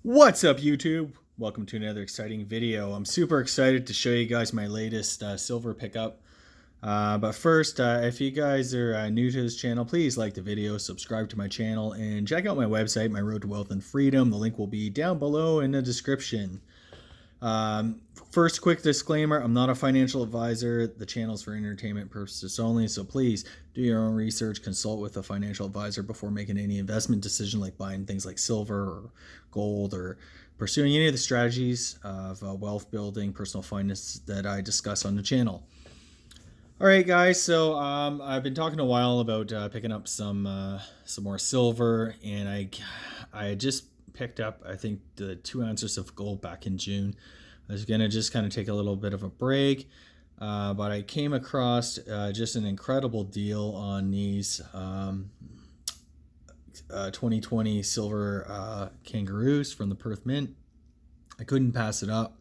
What's up, YouTube? Welcome to another exciting video. I'm super excited to show you guys my latest silver pickup. But first, if you guys are new to this channel, please like the video, subscribe to my channel, and check out my website, My Road to Wealth and Freedom. The link will be down below in the description. Um, First, quick disclaimer, I'm not a financial advisor. The channel is for entertainment purposes only, so please do your own research, consult with a financial advisor before making any investment decision like buying things like silver or gold or pursuing any of the strategies of wealth building, personal finance that I discuss on the channel. All right, guys. So I've been talking a while about picking up some more silver, and I just picked up, I think, the 2 ounces of gold back in June. I was gonna just kind of take a little bit of a break, but I came across just an incredible deal on these 2020 silver kangaroos from the Perth Mint. I couldn't pass it up.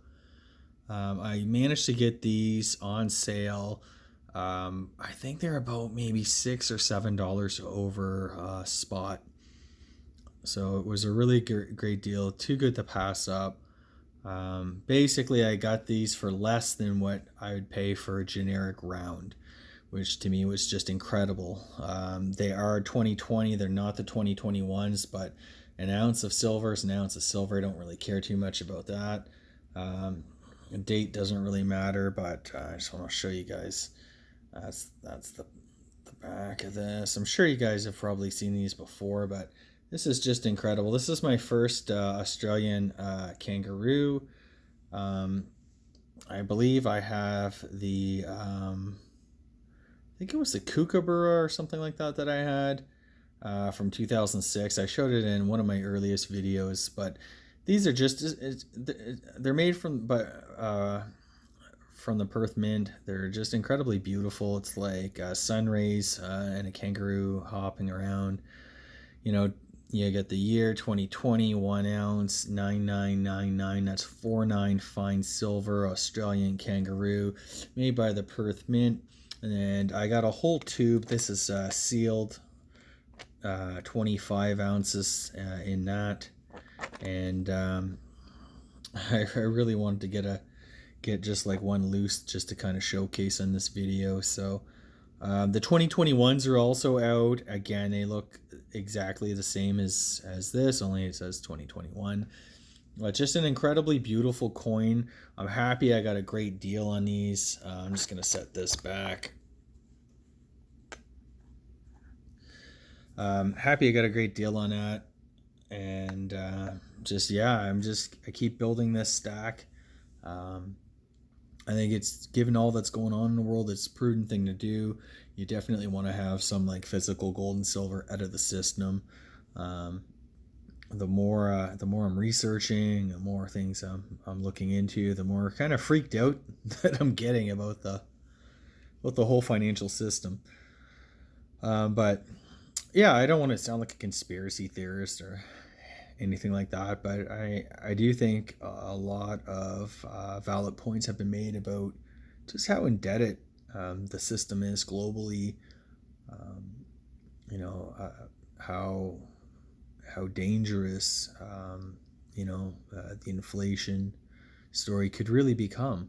I managed to get these on sale. I think they're about maybe $6 or $7 over spot. So it was a really great deal. Too good to pass up. Basically, I got these for less than what I would pay for a generic round, which to me was just incredible. They are 2020. They're not the 2021s, but an ounce of silver is an ounce of silver. I don't really care too much about that. The date doesn't really matter, but I just want to show you guys. That's the back of this. I'm sure you guys have probably seen these before, but this is just incredible. This is my first Australian kangaroo. I believe I have the, I think it was the Kookaburra or something like that I had from 2006. I showed it in one of my earliest videos, but these are just, they're made from the Perth Mint. They're just incredibly beautiful. It's like sun rays and a kangaroo hopping around. You know, you get the year 2020, 1 ounce, 9999. That's 49 fine silver Australian kangaroo, made by the Perth Mint. And I got a whole tube. This is sealed, 25 ounces in that. And I really wanted to get just like one loose just to kind of showcase on this video. So the 2021s are also out. Again, they look exactly the same as this, only it says 2021. Just an incredibly beautiful coin. I'm happy I got a great deal on these. I'm just gonna set this back. Happy I got a great deal on that, and I keep building this stack. I think it's, given all that's going on in the world, it's a prudent thing to do. You definitely want to have some like physical gold and silver out of the system. The more I'm researching, the more things I'm looking into, the more kind of freaked out that I'm getting about the whole financial system. But yeah, I don't want to sound like a conspiracy theorist or anything like that, but I do think a lot of valid points have been made about just how indebted the system is globally. You know, how dangerous the inflation story could really become.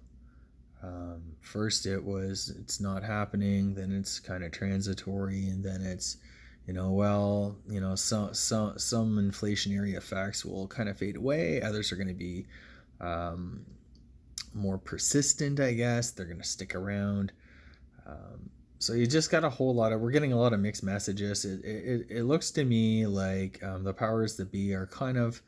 First it's not happening, then it's kind of transitory, and then it's some inflationary effects will kind of fade away. Others are going to be more persistent, I guess. They're going to stick around. So you just got we're getting a lot of mixed messages. It looks to me like the powers that be are kind of,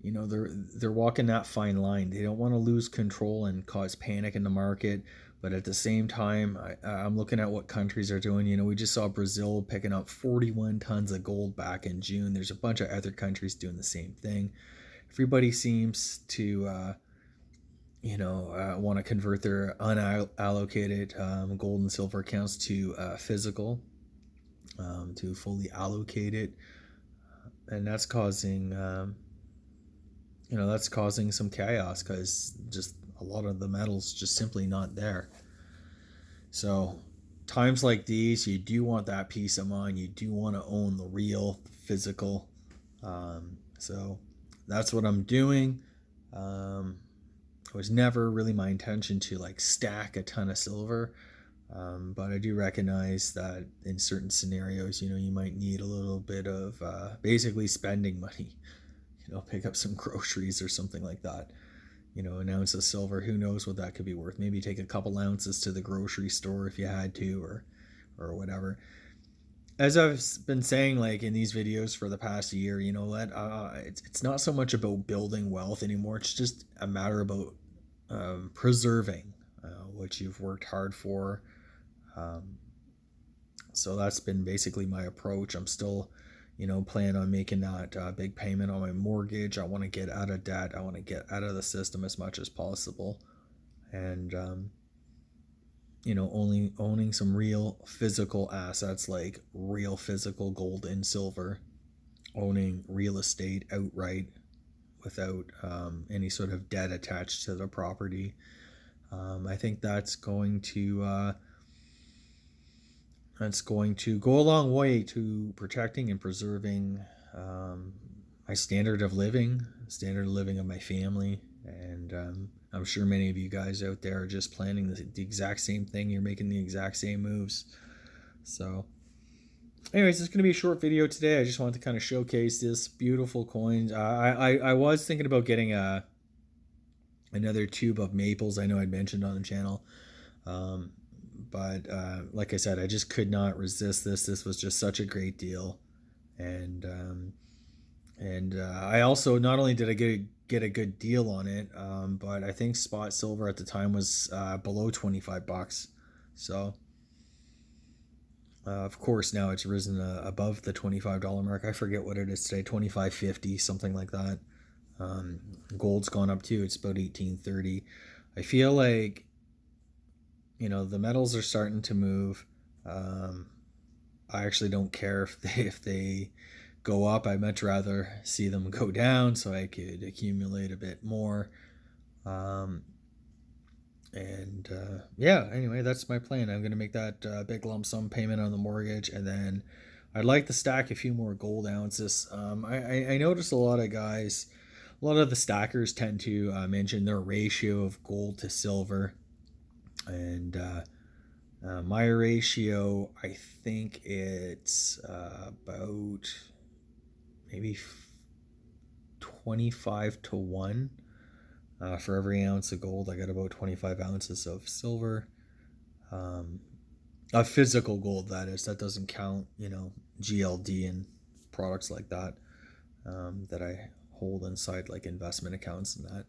they're walking that fine line. They don't want to lose control and cause panic in the market. But at the same time, I'm looking at what countries are doing. We just saw Brazil picking up 41 tons of gold back in June. There's a bunch of other countries doing the same thing. Everybody seems to, want to convert their unallocated gold and silver accounts to physical, to fully allocated. And that's causing, some chaos, because just a lot of the metals just simply not there. So times like these, you do want that peace of mind. You do want to own the real physical. So that's what I'm doing. It was never really my intention to like stack a ton of silver. But I do recognize that in certain scenarios, you might need a little bit of basically spending money, pick up some groceries or something like that. An ounce of silver, who knows what that could be worth. Maybe take a couple ounces to the grocery store if you had to, or whatever. As I've been saying, like in these videos for the past year, it's not so much about building wealth anymore. It's just a matter about preserving what you've worked hard for. So that's been basically my approach. I'm still, planning on making that big payment on my mortgage. I want to get out of debt. I want to get out of the system as much as possible. And, only owning some real physical assets, like real physical gold and silver, owning real estate outright without any sort of debt attached to the property. I think that's going to go a long way to protecting and preserving my standard of living of my family. And I'm sure many of you guys out there are just planning the exact same thing. You're making the exact same moves. So anyways, it's going to be a short video today. I just wanted to kind of showcase this beautiful coin. I was thinking about getting another tube of maples. I know I'd mentioned on the channel. But like I said, I just could not resist this. This was just such a great deal. And I also, not only did I get a good deal on it, but I think spot silver at the time was below $25. So of course now it's risen above the $25 mark. I forget what it is today, $25.50, something like that. Gold's gone up too. It's about $18.30. I feel like the metals are starting to move. I actually don't care if they go up. I'd much rather see them go down so I could accumulate a bit more. Yeah, anyway, that's my plan. I'm going to make that big lump sum payment on the mortgage, and then I'd like to stack a few more gold ounces. I noticed a lot of the stackers tend to mention their ratio of gold to silver. And my ratio, I think it's about maybe 25 to 1. For every ounce of gold, I got about 25 ounces of silver. Of physical gold, that is. That doesn't count, GLD and products like that that I hold inside like investment accounts and that.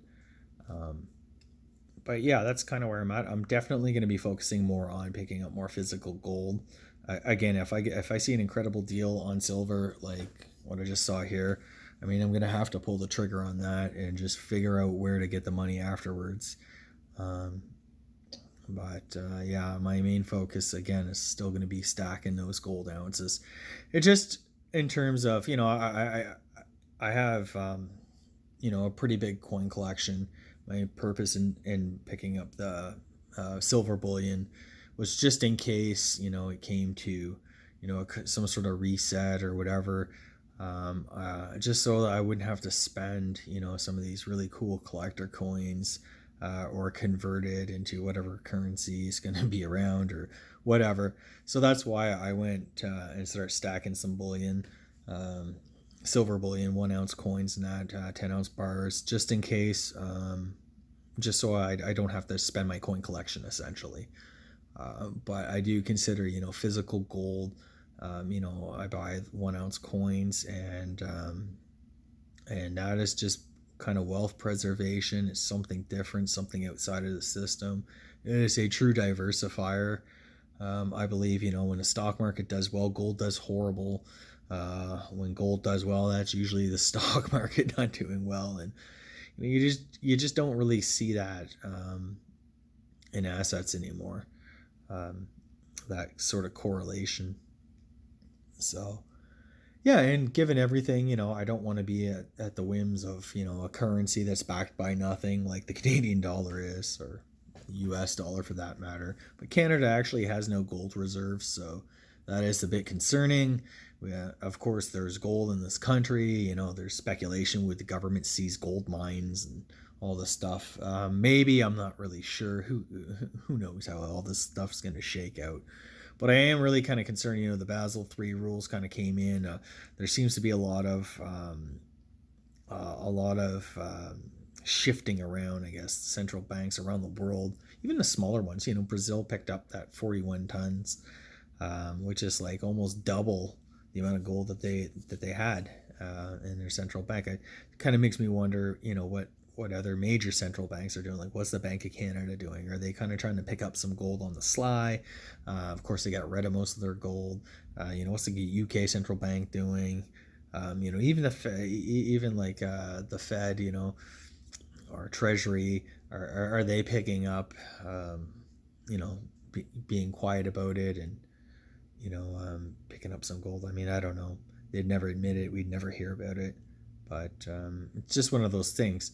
But yeah, that's kind of where I'm at. I'm definitely going to be focusing more on picking up more physical gold. Again, if I see an incredible deal on silver, like what I just saw here, I mean, I'm going to have to pull the trigger on that and just figure out where to get the money afterwards. Yeah, my main focus, again, is still going to be stacking those gold ounces. It just, in terms of, I have, a pretty big coin collection. My purpose in picking up the silver bullion was just in case, it came to, some sort of reset or whatever. Just so that I wouldn't have to spend, some of these really cool collector coins or convert it into whatever currency is going to be around or whatever. So that's why I went and started stacking some bullion. Silver bullion, 1 ounce coins and that 10 ounce bars, just in case, just so I don't have to spend my coin collection essentially. But I do consider, physical gold. I buy 1 ounce coins and that is just kind of wealth preservation. It's something different, something outside of the system. It is a true diversifier. I believe, when the stock market does well, gold does horrible. When gold does well, that's usually the stock market not doing well, and you just don't really see that in assets anymore. That sort of correlation. So yeah, and given everything, I don't want to be at the whims of a currency that's backed by nothing like the Canadian dollar is, or the US dollar for that matter. But Canada actually has no gold reserves, so that is a bit concerning. Of course, there's gold in this country. You know, there's speculation with the government seize gold mines and all this stuff. Maybe, I'm not really sure. Who knows how all this stuff's going to shake out. But I am really kind of concerned. You know, the Basel III rules kind of came in. There seems to be a lot of shifting around, I guess, central banks around the world, even the smaller ones. You know, Brazil picked up that 41 tons, which is like almost double the amount of gold that they had in their central bank. It kind of makes me wonder, you know, what other major central banks are doing. Like, what's the Bank of Canada doing? Are they kind of trying to pick up some gold on the sly? Of course, they got rid of most of their gold. You know, what's the UK central bank doing? You know, even the Fed, you know, or Treasury, are they picking up, you know, being quiet about it and, you know, picking up some gold? I mean, I don't know. They'd never admit it. We'd never hear about it. But it's just one of those things.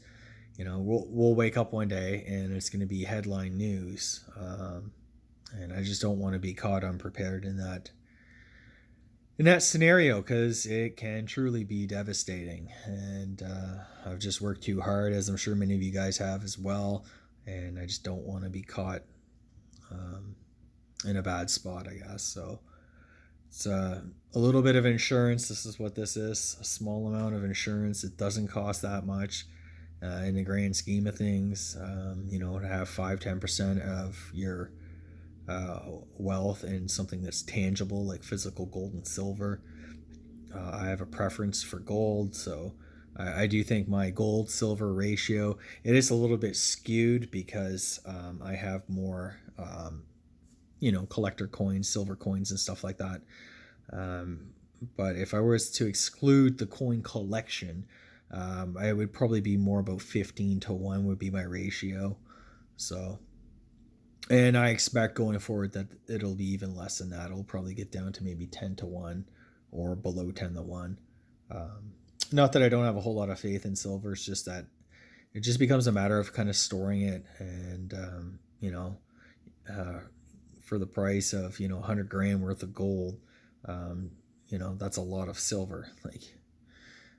You know, we'll wake up one day and it's going to be headline news. And I just don't want to be caught unprepared in that scenario, because it can truly be devastating. And I've just worked too hard, as I'm sure many of you guys have as well, and I just don't want to be caught in a bad spot, I guess. So it's a little bit of insurance. This is what this is, a small amount of insurance. It doesn't cost that much in the grand scheme of things. You know, to have 5-10% of your wealth in something that's tangible, like physical gold and silver. I have a preference for gold, so I do think my gold silver ratio, it is a little bit skewed because I have more you know, collector coins, silver coins and stuff like that. But if I was to exclude the coin collection, I would probably be more about 15-1 would be my ratio. So, and I expect going forward that it'll be even less than that. It'll probably get down to maybe 10-1 or below 10-1. Not that I don't have a whole lot of faith in silver. It's just that it just becomes a matter of kind of storing it. And, you know, for the price of, you know, 100 grand worth of gold, you know, that's a lot of silver. Like,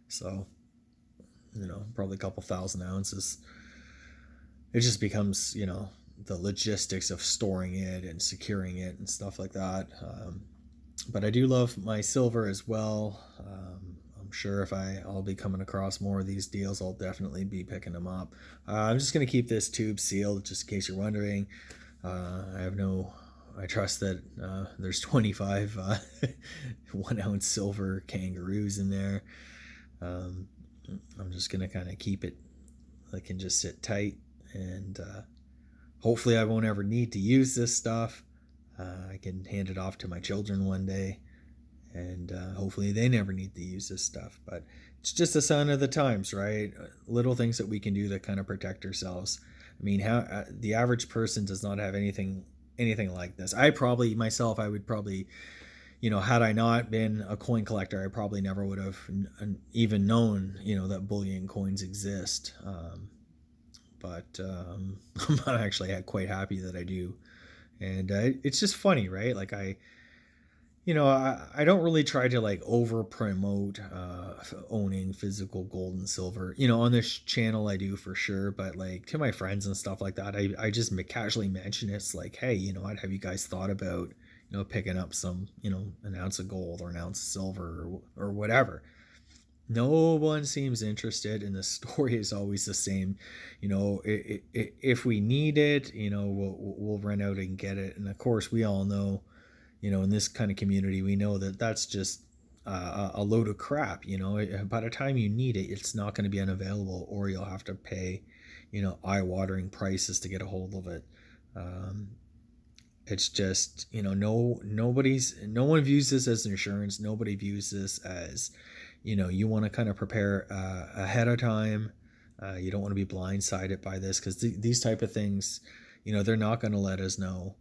so, you know, probably a couple thousand ounces. It just becomes, you know, the logistics of storing it and securing it and stuff like that. But I do love my silver as well. I'm sure if I'll be coming across more of these deals, I'll definitely be picking them up. I'm just going to keep this tube sealed, just in case you're wondering. I trust that there's 25 1 ounce silver kangaroos in there. I'm just going to kind of keep it, I can just sit tight, and hopefully I won't ever need to use this stuff. I can hand it off to my children one day, and hopefully they never need to use this stuff. But it's just a sign of the times, right? Little things that we can do to kind of protect ourselves. I mean, how the average person does not have anything like this. I would probably, you know, had I not been a coin collector, I probably never would have even known, you know, that bullion coins exist. But I'm actually quite happy that I do. And it's just funny, right? Like I don't really try to like over promote owning physical gold and silver. You know, on this channel I do for sure, but like to my friends and stuff like that, I just casually mention it. It's like, hey, you know what, have you guys thought about, you know, picking up some, you know, an ounce of gold or an ounce of silver or whatever? No one seems interested, and the story is always the same. You know, if we need it, you know, we'll run out and get it. And of course, we all know, you know, in this kind of community, we know that that's just a load of crap. You know, by the time you need it, it's not going to be unavailable, or you'll have to pay, you know, eye-watering prices to get a hold of it. It's just, you know, no one views this as insurance. Nobody views this as, you know, you want to kind of prepare ahead of time. You don't want to be blindsided by this, because these type of things, you know, they're not going to let us know,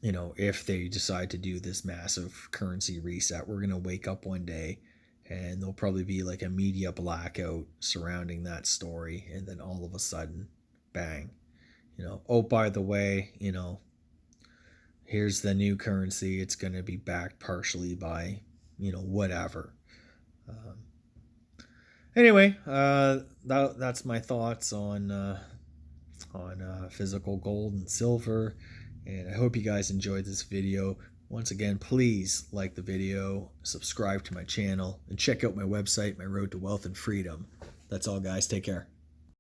you know, if they decide to do this massive currency reset. We're going to wake up one day and there'll probably be like a media blackout surrounding that story. And then all of a sudden, bang, you know, oh, by the way, you know, here's the new currency. It's going to be backed partially by, whatever. Anyway, that's my thoughts on physical gold and silver, and I hope you guys enjoyed this video. Once again, please like the video, subscribe to my channel, and check out my website, My Road to Wealth and Freedom. That's all, guys. Take care.